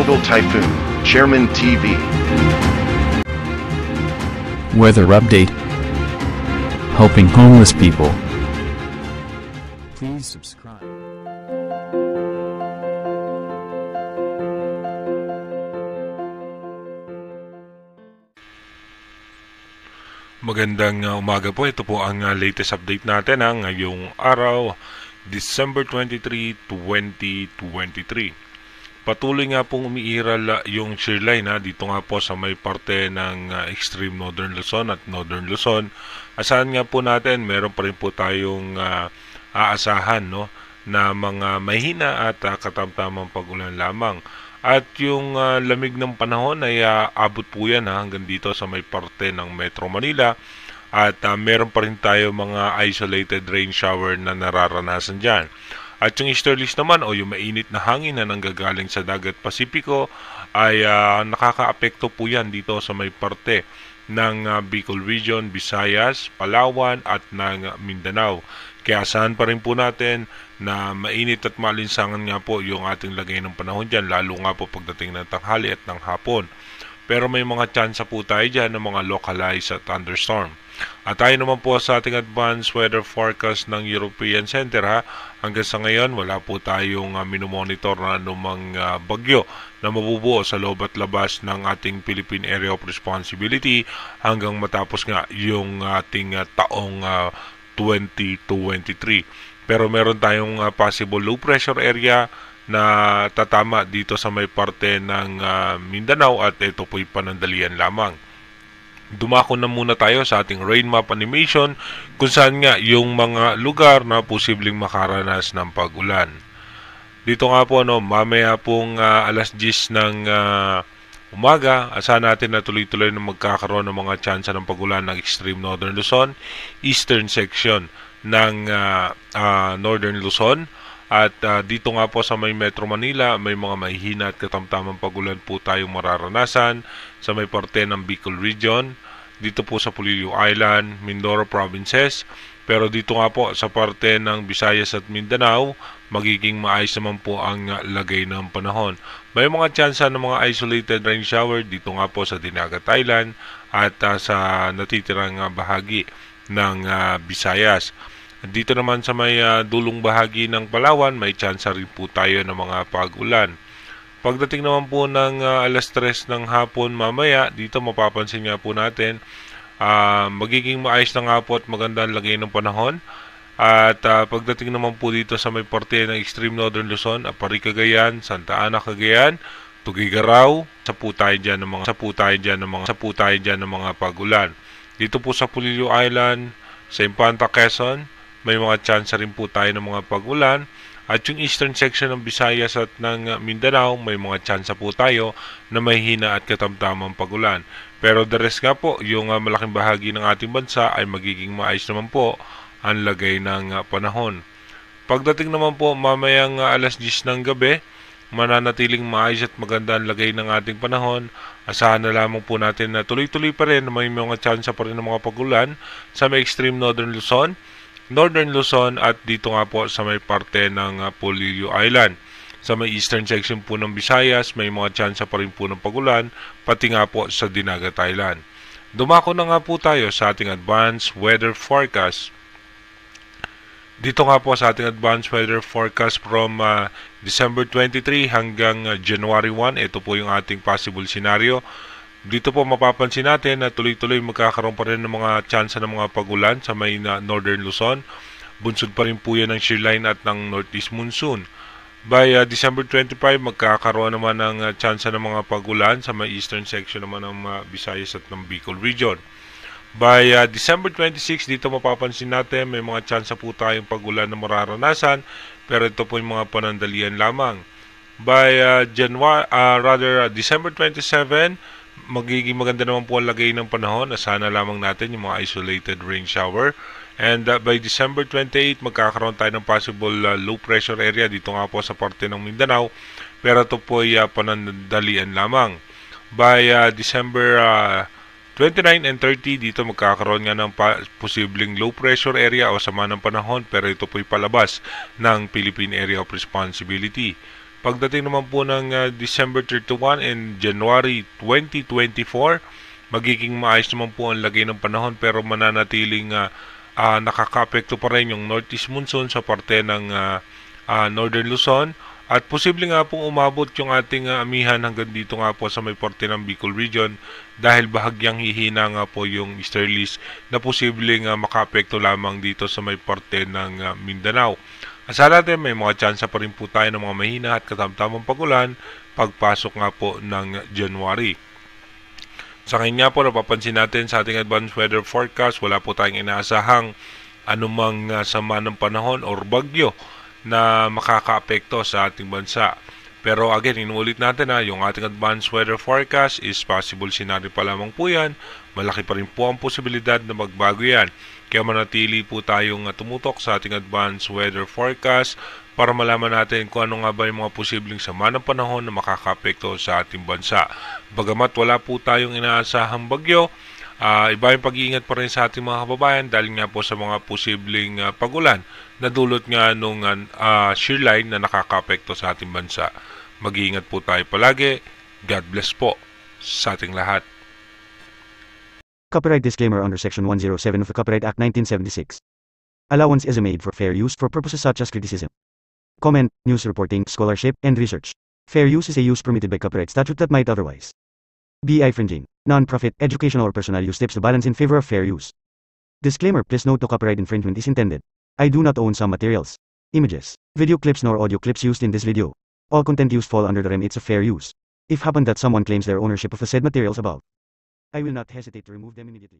Global Typhoon, Chairman TV. Weather update. Helping homeless people. Please subscribe. Magandang umaga po. Ito po ang latest update natin ngayong araw, December 23, 2023. Patuloy nga pong umiiral yung shear line dito nga po sa may parte ng extreme northern Luzon at northern Luzon. Asahan nga po natin, meron pa rin po tayong aasahan na mga mahina at katamtamang pag-ulan lamang. At yung lamig ng panahon ay abot po yan hanggang dito sa may parte ng Metro Manila. At meron pa rin tayo mga isolated rain shower na nararanasan dyan. At yung easterlies naman o yung mainit na hangin na nanggagaling sa dagat Pasipiko ay nakakaapekto po yan dito sa may parte ng Bicol Region, Visayas, Palawan at ng Mindanao. Kaya asahan pa rin po natin na mainit at malinsangan nga po yung ating lagay ng panahon dyan, lalo nga po pagdating ng tanghali at ng hapon. Pero may mga tsansa po tayo dyan ng mga localized thunderstorm. At tayo naman po sa ating advanced weather forecast ng European Center hanggang sa ngayon wala po tayong minomonitor na anumang bagyo na mabubuo sa loob at labas ng ating Philippine Area of Responsibility hanggang matapos nga yung ating taong 2023. Pero meron tayong possible low pressure area na tatama dito sa may parte ng Mindanao at ito po'y panandalian lamang. Dumako na muna tayo sa ating rain map animation kung saan nga yung mga lugar na posibleng makaranas ng pag-ulan. Dito nga po mamaya pong alas 10 ng umaga, asahan natin na tuloy-tuloy na magkakaroon ng mga tsansa ng pag-ulan ng extreme northern Luzon, eastern section ng northern Luzon. At dito nga po sa may Metro Manila, may mga mahihina at katamtamang pag-ulan po tayong mararanasan sa may parte ng Bicol Region, dito po sa Polillo Island, Mindoro Provinces. Pero dito nga po sa parte ng Visayas at Mindanao, magiging maayos naman po ang lagay ng panahon. May mga tsansa ng mga isolated rain shower dito nga po sa Dinagat Island at sa natitirang bahagi ng Visayas. Dito naman sa may dulong bahagi ng Palawan, may tsansa rin po tayo ng mga pag-ulan. Pagdating naman po ng alas 3 ng hapon mamaya, dito mapapansin nga po natin, magiging maayos na nga po at maganda ang lagay ng panahon. At pagdating naman po dito sa may parte ng extreme northern Luzon, Apari Cagayan, Santa Ana Cagayan, Tuguegarao, sa po tayo dyan ng mga pag-ulan. Dito po sa Polillo Island, sa Infanta Quezon, may mga tsansa rin po tayo ng mga pag-ulan. At yung eastern section ng Visayas at ng Mindanao, may mga tsansa po tayo na mahihina at katamtamang pag-ulan. Pero the rest nga po, yung malaking bahagi ng ating bansa ay magiging maayos naman po ang lagay ng panahon. Pagdating naman po mamayang alas 10 ng gabi, mananatiling maayos at maganda ang lagay ng ating panahon. Asahan na lamang po natin na tuloy-tuloy pa rin na may mga tsansa pa rin ng mga pag-ulan sa may extreme northern Luzon, northern Luzon at dito nga po sa may parte ng Polillo Island. Sa may eastern section po ng Visayas, may mga tsansa pa rin po ng pag-ulan, pati nga po sa Dinagat Island. Dumako na nga po tayo sa ating advanced weather forecast. Dito nga po sa ating advanced weather forecast from December 23 hanggang January 1, ito po yung ating possible scenario. Dito po mapapansin natin na tuloy-tuloy magkakaroon pa rin ng mga tsansa ng mga pag-ulan sa may northern Luzon. Bunsod pa rin po yan ng shear line at ng northeast monsoon. By December 25, magkakaroon naman ng tsansa ng mga pag-ulan sa may eastern section naman ng Visayas at ng Bicol Region. By December 26, dito mapapansin natin may mga tsansa po tayong pag-ulan na mararanasan, pero ito po yung mga panandalian lamang. By December 27, magiging maganda naman po ang lagay ng panahon. Sana lamang natin yung mga isolated rain shower. And by December 28, magkakaroon tayo ng possible low pressure area dito nga po sa parte ng Mindanao. Pero ito po ay panandalian lamang. By December 29 and 30, dito magkakaroon nga ng posibleng low pressure area o sama ng panahon. Pero ito po ay palabas ng Philippine Area of Responsibility. Pagdating naman po ng December 31 and January 2024, magiging maayos naman po ang lagay ng panahon pero mananatiling nakaka-apekto pa rin yung northeast monsoon sa parte ng Northern Luzon. At posible nga pong umabot yung ating amihan hanggang dito nga po sa may parte ng Bicol region dahil bahagyang hihina nga po yung easterlies na posibleng makaapekto lamang dito sa may parte ng Mindanao. Asa natin may mga tsansa pa rin po tayo ng mga mahina at katamtamang pagulan pagpasok nga po ng January. Sa kanya po napapansin natin sa ating advanced weather forecast, wala po tayong inaasahang anumang sama ng panahon or bagyo na makakaapekto sa ating bansa. Pero again, inuulit natin yung ating advanced weather forecast is possible scenario pa lamang po yan. Malaki pa rin po ang posibilidad na magbago yan. Kaya manatili po tayong tumutok sa ating advanced weather forecast para malaman natin kung ano nga ba yung mga posibleng sama ng panahon na makakaapekto sa ating bansa. Bagamat wala po tayong inaasahang bagyo, iba yung pag-iingat pa rin sa ating mga kababayan dahil nga po sa mga posibleng pagulan na dulot nga nung shear line na nakakaapekto sa ating bansa. Mag-iingat po tayo palagi. God bless po sa ating lahat. Copyright disclaimer under Section 107 of the Copyright Act 1976. Allowance is made for fair use for purposes such as criticism, comment, news reporting, scholarship, and research. Fair use is a use permitted by copyright statute that might otherwise be infringing. Non-profit, educational, or personal use tips the balance in favor of fair use. Disclaimer: please note no copyright infringement is intended. I do not own some materials, images, video clips nor audio clips used in this video. All content used fall under the remits of fair use. If happen that someone claims their ownership of the said materials above, I will not hesitate to remove them immediately.